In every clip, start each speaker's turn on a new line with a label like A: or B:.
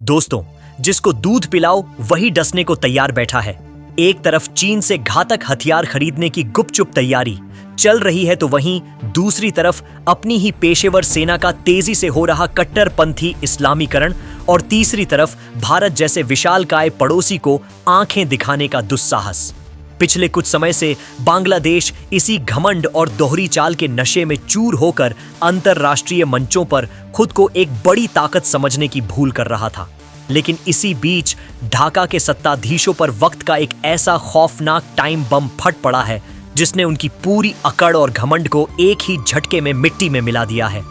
A: दोस्तों, जिसको दूध पिलाओ वही डसने को तैयार बैठा है। एक तरफ चीन से घातक हथियार खरीदने की गुपचुप तैयारी चल रही है, तो वहीं दूसरी तरफ अपनी ही पेशेवर सेना का तेजी से हो रहा कट्टरपंथी इस्लामीकरण, और तीसरी तरफ भारत जैसे विशालकाय पड़ोसी को आंखें दिखाने का दुस्साहस। पिछले कुछ समय से बांग्लादेश इसी घमंड और दोहरी चाल के नशे में चूर होकर अंतरराष्ट्रीय मंचों पर खुद को एक बड़ी ताकत समझने की भूल कर रहा था। लेकिन इसी बीच ढाका के सत्ताधीशों पर वक्त का एक ऐसा खौफनाक टाइम बम फट पड़ा है जिसने उनकी पूरी अकड़ और घमंड को एक ही झटके में मिट्टी में मिला दिया है।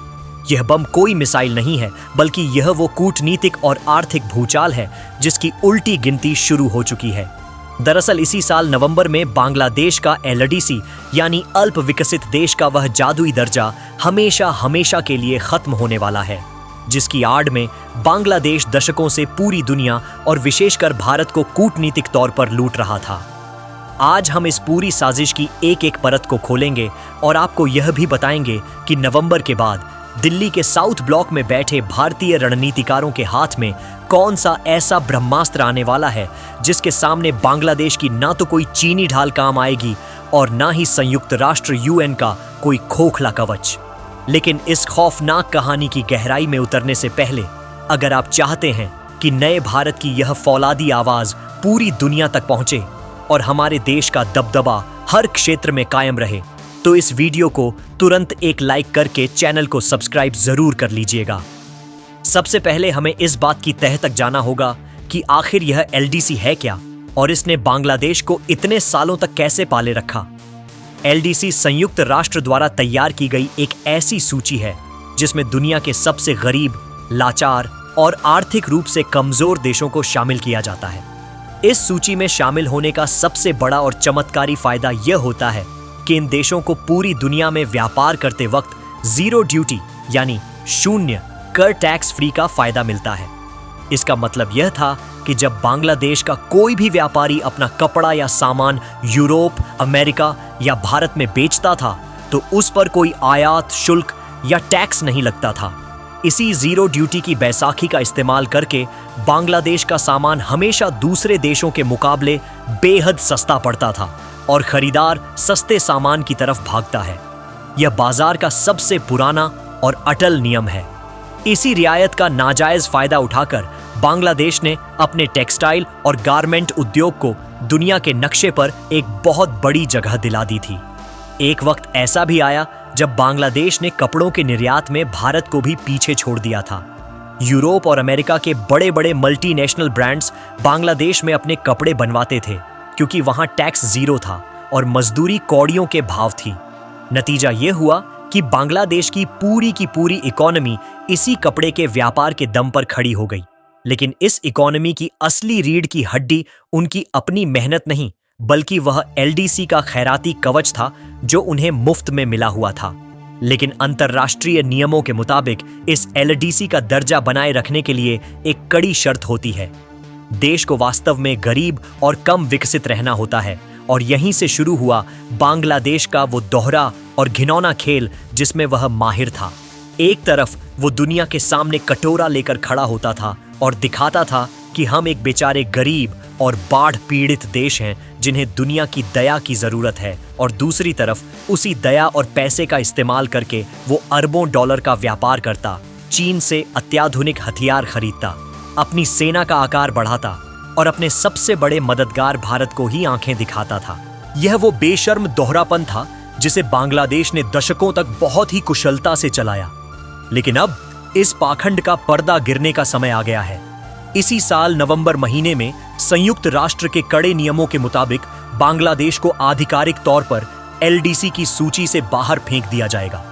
A: यह बम कोई मिसाइल नहीं है, बल्कि यह वो कूटनीतिक और आर्थिक भूचाल है जिसकी उल्टी गिनती शुरू हो चुकी है। दरअसल इसी साल नवंबर में बांग्लादेश का एलडीसी यानी अल्प विकसित देश का वह जादुई दर्जा हमेशा हमेशा के लिए खत्म होने वाला है, जिसकी आड़ में बांग्लादेश दशकों से पूरी दुनिया और विशेषकर भारत को कूटनीतिक तौर पर लूट रहा था। आज हम इस पूरी साजिश की एक एक परत को खोलेंगे और आपको यह भी बताएंगे कि नवंबर के बाद दिल्ली के साउथ ब्लॉक में बैठे भारतीय रणनीतिकारों के हाथ में कौन सा ऐसा ब्रह्मास्त्र आने वाला है जिसके सामने बांग्लादेश की ना तो कोई चीनी ढाल काम आएगी और ना ही संयुक्त राष्ट्र यूएन का कोई खोखला कवच। लेकिन इस खौफनाक कहानी की गहराई में उतरने से पहले, अगर आप चाहते हैं कि नए भारत की यह फौलादी आवाज पूरी दुनिया तक पहुंचे और हमारे देश का दबदबा हर क्षेत्र में कायम रहे, तो इस वीडियो को तुरंत एक लाइक करके चैनल को सब्सक्राइब जरूर कर लीजिएगा। सबसे पहले हमें इस बात की तह तक जाना होगा कि आखिर यह एलडीसी है क्या और इसने बांग्लादेश को इतने सालों तक कैसे पाले रखा। एलडीसी संयुक्त राष्ट्र द्वारा तैयार की गई एक ऐसी सूची है जिसमें दुनिया के सबसे गरीब, लाचार और आर्थिक रूप से कमजोर देशों को शामिल किया जाता है। इस सूची में शामिल होने का सबसे बड़ा और चमत्कारी फायदा यह होता है कि इन देशों को पूरी दुनिया में व्यापार करते वक्त जीरो ड्यूटी यानी शून्य कर टैक्स फ्री का फायदा मिलता है। इसका मतलब यह था कि जब बांग्लादेश का कोई भी व्यापारी अपना कपड़ा या सामान यूरोप, अमेरिका या भारत में बेचता था तो उस पर कोई आयात शुल्क या टैक्स नहीं लगता था। इसी जीरो ड्यूटी की बैसाखी का इस्तेमाल करके बांग्लादेश का सामान हमेशा दूसरे देशों के मुकाबले बेहद सस्ता पड़ता था और खरीदार सस्ते सामान की तरफ भागता है। यह बाजार का सबसे पुराना और अटल नियम है। इसी रियायत का नाजायज फायदा उठाकर बांग्लादेश ने अपने टेक्सटाइल और गारमेंट उद्योग को दुनिया के नक्शे पर एक बहुत बड़ी जगह दिला दी थी। एक वक्त ऐसा भी आया जब बांग्लादेश ने कपड़ों के निर्यात में भारत को भी पीछे छोड़ दिया था। यूरोप और अमेरिका के बड़े बड़े मल्टीनेशनल ब्रांड्स बांग्लादेश में अपने कपड़े बनवाते थे क्योंकि वहां टैक्स जीरो था और मजदूरी कौड़ियों के भाव थी। नतीजा यह हुआ कि बांग्लादेश की पूरी इकोनॉमी इसी कपड़े के व्यापार के दम पर खड़ी हो गई। लेकिन इस इकोनॉमी की असली रीढ़ की हड्डी उनकी अपनी मेहनत नहीं, बल्कि वह एलडीसी का खैराती कवच था जो उन्हें मुफ्त में मिला हुआ था। लेकिन अंतरराष्ट्रीय नियमों के मुताबिक इस एलडीसी का दर्जा बनाए रखने के लिए एक कड़ी शर्त होती है। देश को वास्तव में गरीब और कम विकसित रहना होता है, और यहीं से शुरू हुआ बांग्लादेश का वो दोहरा और घिनौना खेल जिसमें वह माहिर था। एक तरफ वो दुनिया के सामने कटोरा लेकर खड़ा होता था और दिखाता था कि हम एक बेचारे गरीब और बाढ़ पीड़ित देश हैं जिन्हें दुनिया की दया की जरूरत है, और दूसरी तरफ उसी दया और पैसे का इस्तेमाल करके वो अरबों डॉलर का व्यापार करता, चीन से अत्याधुनिक हथियार खरीदता, अपनी सेना का आकार बढ़ाता और अपने सबसे बड़े मददगार भारत को ही आंखें दिखाता था। यह वो बेशर्म दोहरापन था जिसे बांग्लादेश ने दशकों तक बहुत ही कुशलता से चलाया। लेकिन अब इस पाखंड का पर्दा गिरने का समय आ गया है। इसी साल नवंबर महीने में संयुक्त राष्ट्र के कड़े नियमों के मुताबिक बांग्लादेश को आधिकारिक तौर पर एलडीसी की सूची से बाहर फेंक दिया जाएगा,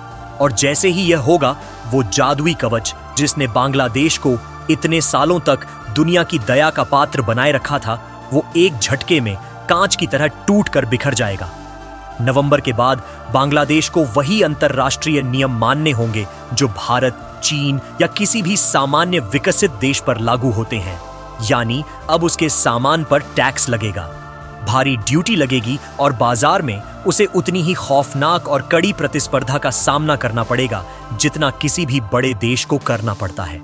A: और जैसे ही यह होगा, वो जादुई कवच जिसने बांग्लादेश को इतने सालों तक दुनिया की दया का पात्र बनाए रखा था, वो एक झटके में कांच की तरह टूट कर बिखर जाएगा। नवंबर के बाद बांग्लादेश को वही अंतरराष्ट्रीय नियम मानने होंगे जो भारत, चीन या किसी भी सामान्य विकसित देश पर लागू होते हैं। यानी अब उसके सामान पर टैक्स लगेगा, भारी ड्यूटी लगेगी और बाजार में उसे उतनी ही खौफनाक और कड़ी प्रतिस्पर्धा का सामना करना पड़ेगा जितना किसी भी बड़े देश को करना पड़ता है।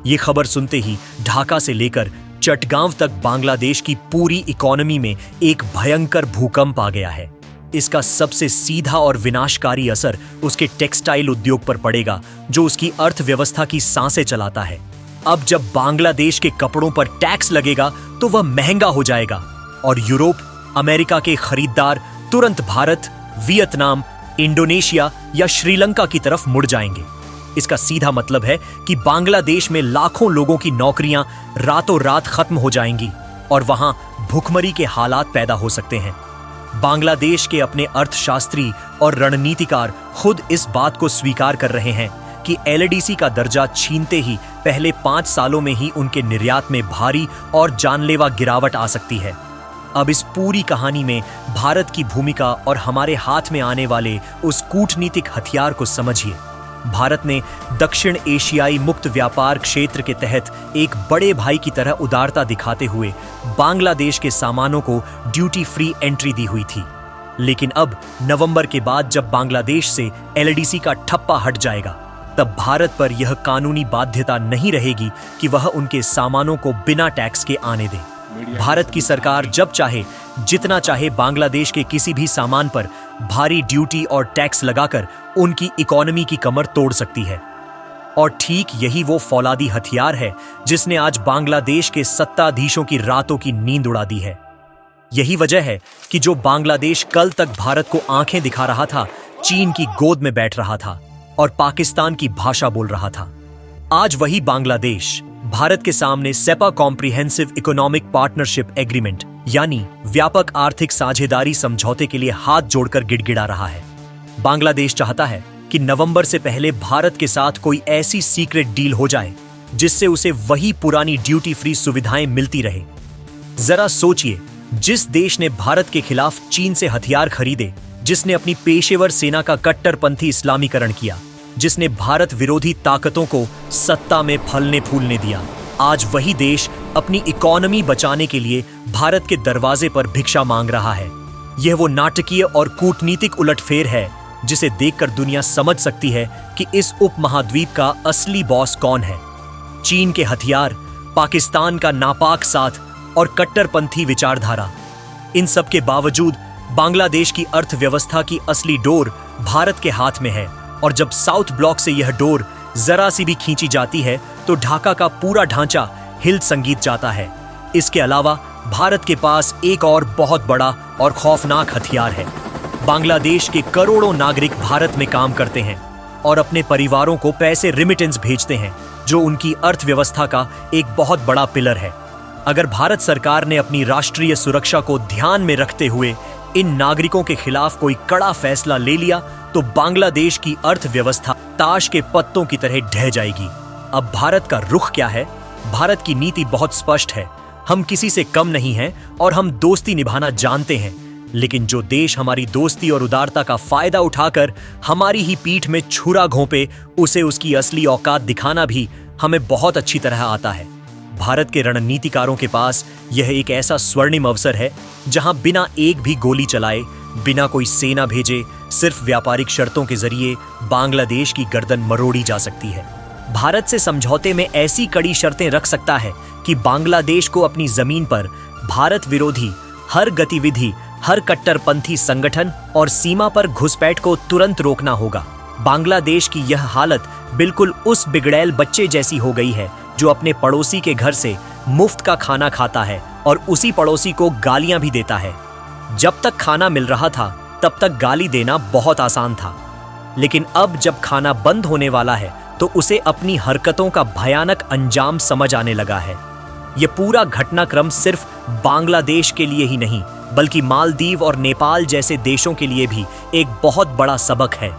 A: ये खबर सुनते ही ढाका से लेकर चटगांव तक बांग्लादेश की पूरी इकोनॉमी में एक भयंकर भूकंप आ गया है। इसका सबसे सीधा और विनाशकारी असर उसके टेक्सटाइल उद्योग पर पड़ेगा, जो उसकी अर्थव्यवस्था की सांसें चलाता है। अब जब बांग्लादेश के कपड़ों पर टैक्स लगेगा तो वह महंगा हो जाएगा और यूरोप, अमेरिका के खरीदार तुरंत भारत, वियतनाम, इंडोनेशिया या श्रीलंका की तरफ मुड़ जाएंगे। इसका सीधा मतलब है कि बांग्लादेश में लाखों लोगों की नौकरियां रातों रात खत्म हो जाएंगी और वहां भुखमरी के हालात पैदा हो सकते हैं। बांग्लादेश के अपने अर्थशास्त्री और रणनीतिकार खुद इस बात को स्वीकार कर रहे हैं कि एलडीसी का दर्जा छीनते ही पहले 5 सालों में ही उनके निर्यात में भारी और जानलेवा गिरावट आ सकती है। अब इस पूरी कहानी में भारत की भूमिका और हमारे हाथ में आने वाले उस कूटनीतिक हथियार को समझिए। भारत ने दक्षिण एशियाई मुक्त व्यापार क्षेत्र के तहत एक बड़े भाई की तरह उदारता दिखाते हुए बांग्लादेश के सामानों को ड्यूटी फ्री एंट्री दी हुई थी। लेकिन अब नवंबर के बाद जब बांग्लादेश से एलडीसी का ठप्पा हट जाएगा, तब भारत पर यह कानूनी बाध्यता नहीं रहेगी कि वह उनके सामानों को बिना टैक्स के आने दे। भारत की सरकार जब चाहे, जितना चाहे बांग्लादेश के किसी भी सामान पर भारी ड्यूटी और टैक्स लगाकर उनकी इकोनॉमी की कमर तोड़ सकती है। और ठीक यही वो फौलादी हथियार है जिसने आज बांग्लादेश के सत्ताधीशों की रातों की नींद उड़ा दी है। यही वजह है कि जो बांग्लादेश कल तक भारत को आंखें दिखा रहा था, चीन की गोद में बैठ रहा था और पाकिस्तान की भाषा बोल रहा था, आज वही बांग्लादेश भारत के सामने CEPA comprehensive economic partnership agreement यानी व्यापक आर्थिक साझेदारी समझौते के लिए हाथ जोड़कर गिड़गिड़ा रहा है। बांग्लादेश चाहता है कि नवंबर से पहले भारत के साथ कोई ऐसी सीक्रेट डील हो जाए जिससे उसे वही पुरानी ड्यूटी फ्री सुविधाएं मिलती रहे। जरा सोचिए, जिस देश ने भारत के खिलाफ चीन से हथियार खरीदे, जिसने अपनी पेशेवर सेना का कट्टरपंथी इस्लामीकरण किया, जिसने भारत विरोधी ताकतों को सत्ता में फलने फूलने दिया, आज वही देश अपनी इकोनॉमी बचाने के लिए भारत के दरवाजे पर भिक्षा मांग रहा है। यह वो नाटकीय और कूटनीतिक उलटफेर है जिसे देखकर दुनिया समझ सकती है कि इस उपमहाद्वीप का असली बॉस कौन है। चीन के हथियार, पाकिस्तान का नापाक साथ और कट्टरपंथी विचारधारा, इन सब के बावजूद बांग्लादेश की अर्थव्यवस्था की असली डोर भारत के हाथ में है। और जब साउथ ब्लॉक से यह डोर जरा सी भी खींची जाती है तो ढाका का पूरा ढांचा हिल संगीत जाता है। इसके अलावा भारत के पास एक और बहुत बड़ा और खौफनाक हथियार है। बांग्लादेश के करोड़ों नागरिक भारत में काम करते हैं और अपने परिवारों को पैसे रिमिटेंस भेजते हैं, जो उनकी अर्थव्यवस्था का एक बहुत बड़ा पिलर है। अगर भारत सरकार ने अपनी राष्ट्रीय सुरक्षा को ध्यान में रखते हुए इन नागरिकों के खिलाफ कोई कड़ा फैसला ले लिया तो बांग्लादेश की अर्थव्यवस्था ताश के पत्तों की तरह ढह जाएगी। अब भारत का रुख क्या है? भारत की नीति बहुत स्पष्ट है। हम किसी से कम नहीं हैं और हम दोस्ती निभाना जानते हैं, लेकिन जो देश हमारी दोस्ती और उदारता का फायदा उठाकर हमारी ही पीठ में छुरा घोंपे, उसे उसकी असली औकात दिखाना भी हमें बहुत अच्छी तरह आता है। भारत के रणनीतिकारों के पास यह एक ऐसा स्वर्णिम अवसर है जहां बिना एक भी गोली चलाए, बिना कोई सेना भेजे, सिर्फ व्यापारिक शर्तों के जरिए बांग्लादेश की गर्दन मरोड़ी जा सकती है। भारत से समझौते में ऐसी कड़ी शर्तें रख सकता है कि बांग्लादेश को अपनी जमीन पर भारत विरोधी हर गतिविधि, हर कट्टरपंथी संगठन और सीमा पर घुसपैठ को तुरंत रोकना होगा। बांग्लादेश की यह हालत बिल्कुल उस बिगड़ैल बच्चे जैसी हो गई है जो अपने पड़ोसी के घर से मुफ्त का खाना खाता है और उसी पड़ोसी को गालियां भी देता है। जब तक खाना मिल रहा था तब तक गाली देना बहुत आसान था, लेकिन अब जब खाना बंद होने वाला है तो उसे अपनी हरकतों का भयानक अंजाम समझ आने लगा है। यह पूरा घटनाक्रम सिर्फ बांग्लादेश के लिए ही नहीं, बल्कि मालदीव और नेपाल जैसे देशों के लिए भी एक बहुत बड़ा सबक है।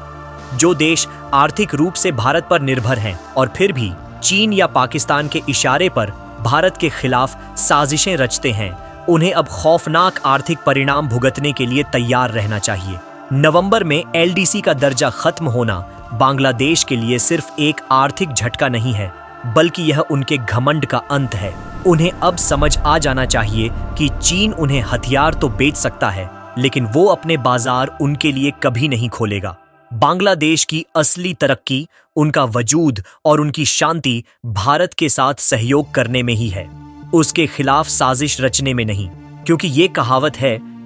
A: जो देश आर्थिक रूप से भारत पर निर्भर हैं और फिर भी चीन या पाकिस्तान के इशारे पर भारत के खिलाफ साजिशें रचते हैं, उन्हें अब खौफनाक आर्थिक परिणाम भुगतने के लिए तैयार रहना चाहिए। नवंबर में एलडीसी का दर्जा खत्म होना बांग्लादेश के लिए सिर्फ एक आर्थिक झटका नहीं है, बल्कि यह उनके घमंड का अंत है। उन्हें अब समझ आ जाना चाहिए कि चीन उन्हें हथियार तो बेच सकता है, लेकिन वो अपने बाजार उनके लिए कभी नहीं खोलेगा। बांग्लादेश की असली तरक्की उनका वजूद और उनकी शांति भारत के साथ सहयोग करने में ही है, उसके खिलाफ साजिश रचने में नहीं। क्योंकि ये कहावत है